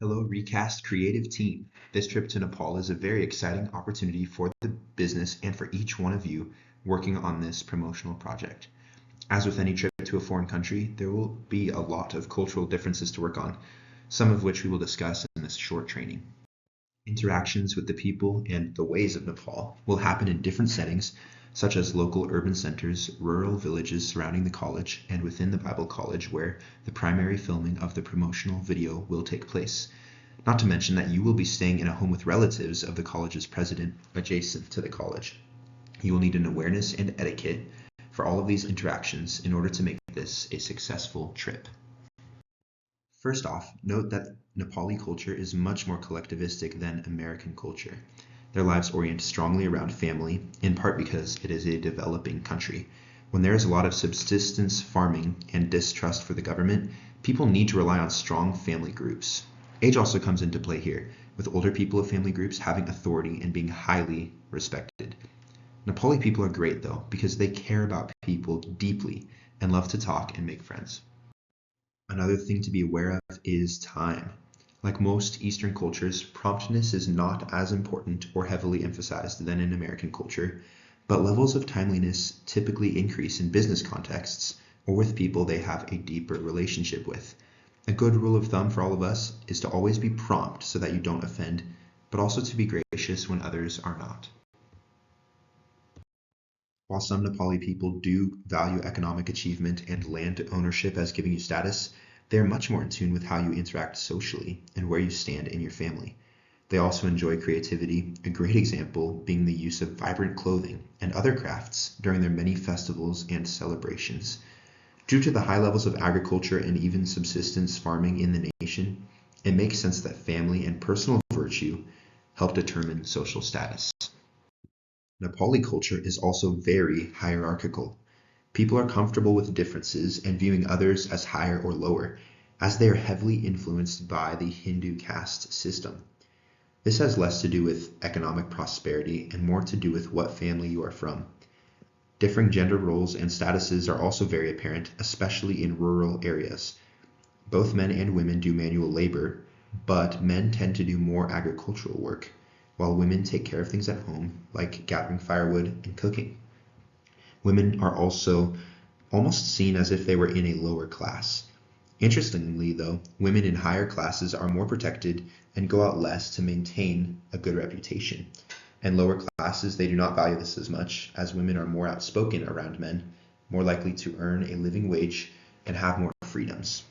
Hello, ReCast creative team. This trip to Nepal is a very exciting opportunity for the business and for each one of you working on this promotional project. As with any trip to a foreign country, there will be a lot of cultural differences to work on, some of which we will discuss in this short training. Interactions with the people and the ways of Nepal will happen in different settings, such as local urban centers, rural villages surrounding the college, and within the Bible College, where the primary filming of the promotional video will take place. Not to mention that you will be staying in a home with relatives of the college's president adjacent to the college. You will need an awareness and etiquette for all of these interactions in order to make this a successful trip. First off, note that Nepali culture is much more collectivistic than American culture. Their lives orient strongly around family, in part because it is a developing country. When there is a lot of subsistence farming and distrust for the government, people need to rely on strong family groups. Age also comes into play here, with older people of family groups having authority and being highly respected. Nepali people are great though, because they care about people deeply and love to talk and make friends. Another thing to be aware of is time. Like most Eastern cultures, promptness is not as important or heavily emphasized than in American culture, but levels of timeliness typically increase in business contexts or with people they have a deeper relationship with. A good rule of thumb for all of us is to always be prompt so that you don't offend, but also to be gracious when others are not. While some Nepali people do value economic achievement and land ownership as giving you status, they are much more in tune with how you interact socially and where you stand in your family. They also enjoy creativity, a great example being the use of vibrant clothing and other crafts during their many festivals and celebrations. Due to the high levels of agriculture and even subsistence farming in the nation, it makes sense that family and personal virtue help determine social status. Nepali culture is also very hierarchical. People are comfortable with differences and viewing others as higher or lower, as they are heavily influenced by the Hindu caste system. This has less to do with economic prosperity and more to do with what family you are from. Differing gender roles and statuses are also very apparent, especially in rural areas. Both men and women do manual labor, but men tend to do more agricultural work, while women take care of things at home, like gathering firewood and cooking. Women are also almost seen as if they were in a lower class. Interestingly, though, women in higher classes are more protected and go out less to maintain a good reputation. And lower classes, they do not value this as much, as women are more outspoken around men, more likely to earn a living wage, and have more freedoms.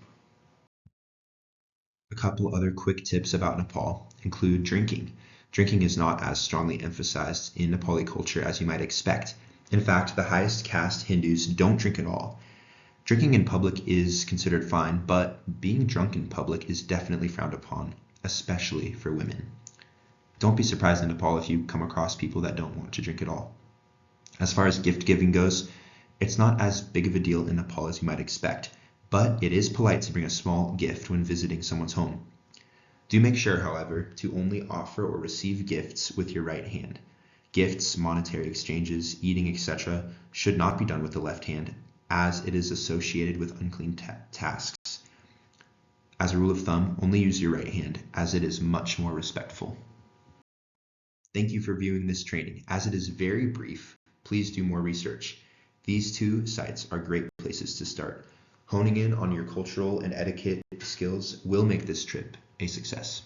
A couple other quick tips about Nepal include drinking. Drinking is not as strongly emphasized in Nepali culture as you might expect. In fact, the highest caste Hindus don't drink at all. Drinking in public is considered fine, but being drunk in public is definitely frowned upon, especially for women. Don't be surprised in Nepal if you come across people that don't want to drink at all. As far as gift giving goes, it's not as big of a deal in Nepal as you might expect, but it is polite to bring a small gift when visiting someone's home. Do make sure, however, to only offer or receive gifts with your right hand. Gifts, monetary exchanges, eating, etc. should not be done with the left hand, as it is associated with unclean tasks. As a rule of thumb, only use your right hand, as it is much more respectful. Thank you for viewing this training. As it is very brief, please do more research. These two sites are great places to start. Honing in on your cultural and etiquette skills will make this trip a success.